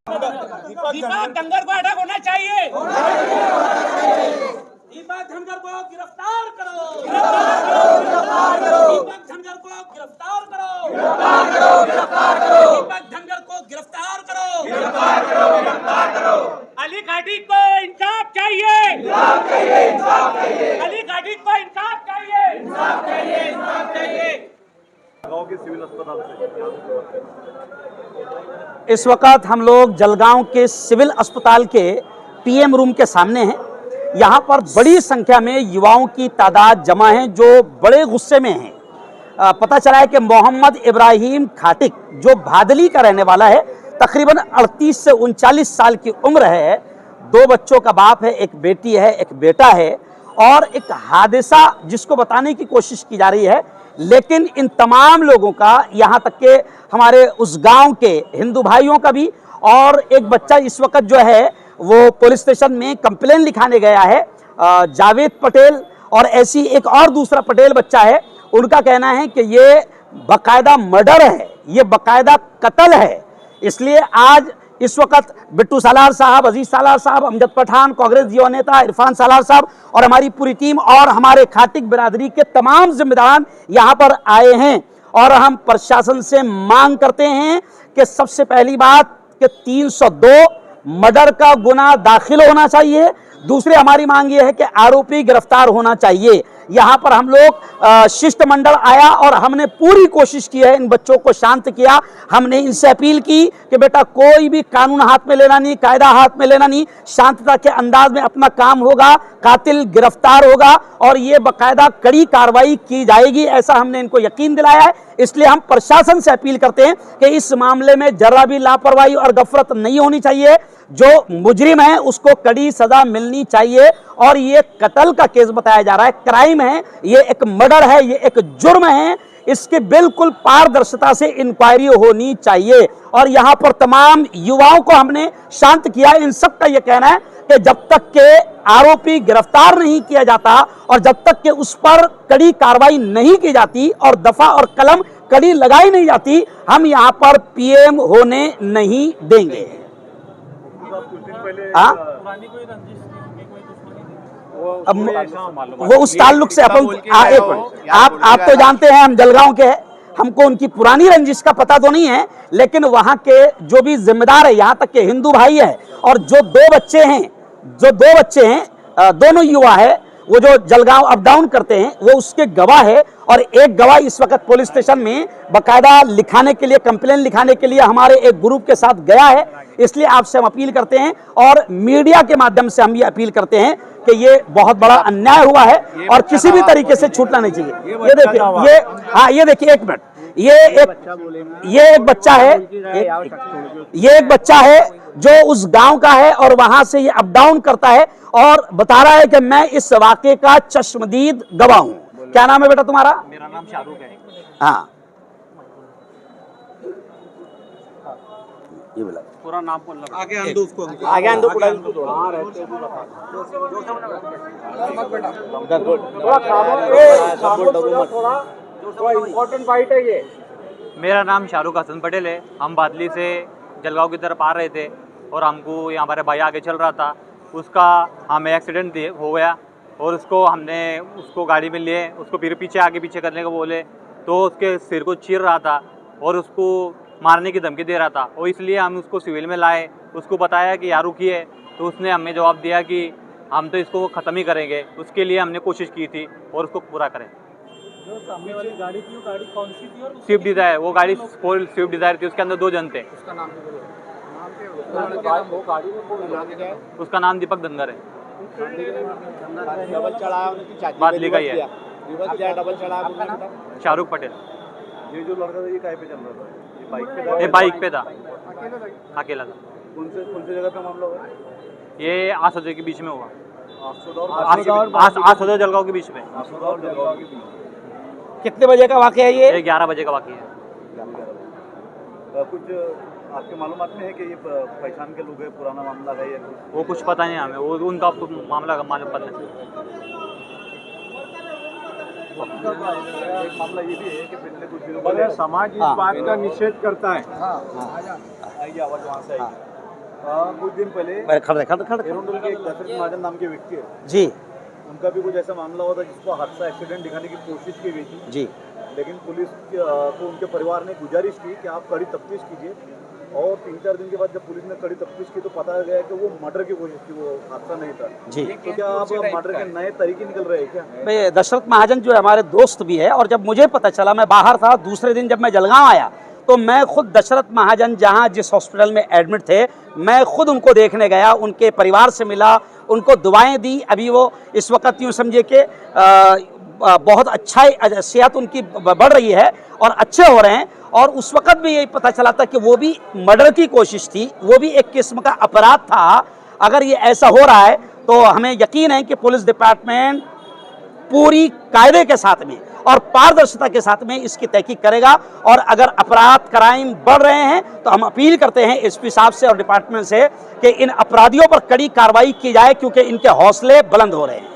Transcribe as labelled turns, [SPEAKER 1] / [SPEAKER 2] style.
[SPEAKER 1] दीपक धनगर को अटक होना चाहिए। दीपक धनगर को गिरफ्तार करो। दीपक धनगर को गिरफ्तार करो। दीपक धनगर को गिरफ्तार करो। अली घाटी को इंसाफ चाहिए। अली घाटी को इंसाफ चाहिए।
[SPEAKER 2] गांव के सिविल अस्पताल से
[SPEAKER 3] इस वक्त हम लोग जलगांव के सिविल अस्पताल के पीएम रूम के सामने हैं। यहाँ पर बड़ी संख्या में युवाओं की तादाद जमा है जो बड़े गुस्से में हैं। पता चला है कि मोहम्मद इब्राहिम खाटिक जो भादली का रहने वाला है, तकरीबन 38 से 39 साल की उम्र है, 2 बच्चों का बाप है, एक बेटी है, एक बेटा है, और एक हादसा जिसको बताने की कोशिश की जा रही है, लेकिन इन तमाम लोगों का, यहाँ तक के हमारे उस गांव के हिंदू भाइयों का भी, और एक बच्चा इस वक्त जो है वो पुलिस स्टेशन में कंप्लेन लिखाने गया है, जावेद पटेल, और ऐसी एक और दूसरा पटेल बच्चा है। उनका कहना है कि ये बाकायदा मर्डर है, ये बाकायदा कत्ल है। इसलिए आज इस वक्त बिट्टू सालार साहब, अजीज सालार साहब, अमजद पठान, कांग्रेस युवा नेता इरफान सालार साहब और हमारी पूरी टीम और हमारे खाटिक बिरादरी के तमाम जिम्मेदार यहाँ पर आए हैं। और हम प्रशासन से मांग करते हैं कि सबसे पहली बात कि 302 मर्डर का गुना दाखिल होना चाहिए। दूसरी हमारी मांग ये है कि आरोपी गिरफ्तार होना चाहिए। यहाँ पर हम लोग शिष्टमंडल आया और हमने पूरी कोशिश की है, इन बच्चों को शांत किया। हमने इनसे अपील की कि बेटा कोई भी कानून हाथ में लेना नहीं, कायदा हाथ में लेना नहीं, शांतता के अंदाज में अपना काम होगा, कातिल गिरफ्तार होगा और ये बाकायदा कड़ी कार्रवाई की जाएगी, ऐसा हमने इनको यकीन दिलाया है। इसलिए हम प्रशासन से अपील करते हैं कि इस मामले में जरा भी लापरवाही और गफलत नहीं होनी चाहिए। जो मुजरिम है उसको कड़ी सजा मिलनी चाहिए। और ये कत्ल का केस बताया जा रहा है, क्राइम है, ये एक मर्डर है, ये एक जुर्म है। इसके बिल्कुल पारदर्शिता से इंक्वायरी होनी चाहिए। और यहाँ पर तमाम युवाओं को हमने शांत किया। इन सब का ये कहना है कि जब तक के आरोपी गिरफ्तार नहीं किया जाता और जब तक के उस पर कड़ी कार्रवाई नहीं की जाती और दफा और कलम कड़ी लगाई नहीं जाती, हम यहाँ पर पीएम होने नहीं देंगे। वो उस ताल्लुक से अपन आप तो जानते हैं, हम जलगांव के हैं, हमको उनकी पुरानी रंजिश का पता तो नहीं है, लेकिन वहां के जो भी जिम्मेदार है, यहाँ तक के हिंदू भाई है और जो दो बच्चे हैं, दोनों युवा है, वो जो जलगांव अप डाउन करते हैं, वो उसके गवाह है। और एक गवाह इस वक्त पुलिस स्टेशन में बाकायदा लिखाने के लिए, कंप्लेन लिखाने के लिए हमारे एक ग्रुप के साथ गया है। इसलिए आपसे हम अपील करते हैं और मीडिया के माध्यम से हम ये अपील करते हैं कि ये बहुत बड़ा अन्याय हुआ है और किसी भी तरीके से छूटना नहीं चाहिए। ये देखिए, ये देखिए, एक मिनट, ये एक बच्चा है जो उस गांव का है और वहां से ये अप डाउन करता है और बता रहा है कि मैं इस वाकये का चश्मदीद गवाह हूं। क्या नाम है बेटा तुम्हारा?
[SPEAKER 4] मेरा नाम शाहरुख है।
[SPEAKER 3] हाँ, ये बोला
[SPEAKER 4] पूरा नाम बोल रहा।
[SPEAKER 2] आगे आंदो उसको,
[SPEAKER 3] आगे आंदो पुड़ा
[SPEAKER 4] इम्पोर्टेंट फाइट है ये। मेरा नाम शाहरुख हसन पटेल है। हम बादली से जलगांव की तरफ आ रहे थे और हमको यहाँ हमारे भाई आगे चल रहा था, उसका हमें एक्सीडेंट हो गया और उसको गाड़ी में लिए, उसको फिर आगे पीछे करने को बोले तो उसके सिर को चीर रहा था और उसको मारने की धमकी दे रहा था। और इसलिए हम उसको सिविल में लाए, उसको बताया कि यार रुकिए, तो उसने हमें जवाब दिया कि हम तो इसको ख़त्म ही करेंगे। उसके लिए हमने कोशिश की थी और उसको पूरा करें।
[SPEAKER 1] जो सामने वाली गाड़ी थी, वो गाड़ी कौन सी थी? और
[SPEAKER 4] स्विफ्ट डिज़ायर, वो गाड़ी स्विफ्ट डिज़ायर थी, उसके अंदर 2 जन थे।
[SPEAKER 1] उसका नाम
[SPEAKER 4] उसका नाम दीपक धनगर है,
[SPEAKER 2] डबल चढ़ाया,
[SPEAKER 4] बादली का ही है,
[SPEAKER 2] डबल चढ़ाया।
[SPEAKER 4] शाहरुख पटेल।
[SPEAKER 2] ये जो लड़का था ये काहे पे चल रहा था? ये
[SPEAKER 4] बाइक पे था, अकेला था।
[SPEAKER 2] कौन से जगह पे मामला हुआ?
[SPEAKER 4] ये आसोदे के बीच में हुआ,
[SPEAKER 2] आसोदा
[SPEAKER 4] आसोदे जलगांव के बीच में।
[SPEAKER 3] कितने बजे का वाकया है ये?
[SPEAKER 4] 11 बजे का वाकया है।
[SPEAKER 2] कुछ आपके मालूमात में है कि ये पहचान के लोग है, पुराना मामला है या कुछ?
[SPEAKER 4] वो कुछ पता नहीं हमें, वो उनका मामला मालूम पता नहीं।
[SPEAKER 2] एक मामला ये भी है कि पिछले कुछ दिनों पहले
[SPEAKER 5] समाज इस बात का निषेध करता है
[SPEAKER 2] आइए आवाज वहाँ से आएगी कुछ दिन पहले
[SPEAKER 3] खड़े खड़े खड़े
[SPEAKER 2] एरोंडल के एक दशरथ महाजन नाम के व्यक्ति है,
[SPEAKER 3] जी
[SPEAKER 2] उनका भी कुछ ऐसा मामला हुआ था जिसको हादसा एक्सीडेंट दिखाने की कोशिश की गई थी,
[SPEAKER 3] जी।
[SPEAKER 2] लेकिन पुलिस को उनके परिवार ने गुजारिश की कि आप कड़ी तफ्तीश कीजिए, और 3-4 दिन के बाद जब पुलिस ने कड़ी तफ्तीश की तो पता गया कि वो मर्डर की कोशिश थी, वो हादसा नहीं था।
[SPEAKER 3] जी।
[SPEAKER 2] तो क्या आप मर्डर के नए तरीके निकल रहे हैं क्या?
[SPEAKER 3] भाई दशरथ महाजन जो हमारे दोस्त भी है, और जब मुझे पता चला, मैं बाहर था, दूसरे दिन जब मैं जलगांव आया तो मैं खुद दशरथ महाजन जहां जिस हॉस्पिटल में एडमिट थे, मैं खुद उनको देखने गया, उनके परिवार से मिला, उनको दुआएं दी। अभी वो इस वक्त यूँ समझिए कि बहुत अच्छा सेहत उनकी बढ़ रही है और अच्छे हो रहे हैं। और उस वक्त भी यही पता चला था कि वो भी मर्डर की कोशिश थी, वो भी एक किस्म का अपराध था। अगर ये ऐसा हो रहा है तो हमें यकीन है कि पुलिस डिपार्टमेंट पूरी कायदे के साथ में और पारदर्शिता के साथ में इसकी तहकीक करेगा। और अगर अपराध क्राइम बढ़ रहे हैं तो हम अपील करते हैं एसपी साहब से और डिपार्टमेंट से कि इन अपराधियों पर कड़ी कार्रवाई की जाए, क्योंकि इनके हौसले बुलंद हो रहे हैं।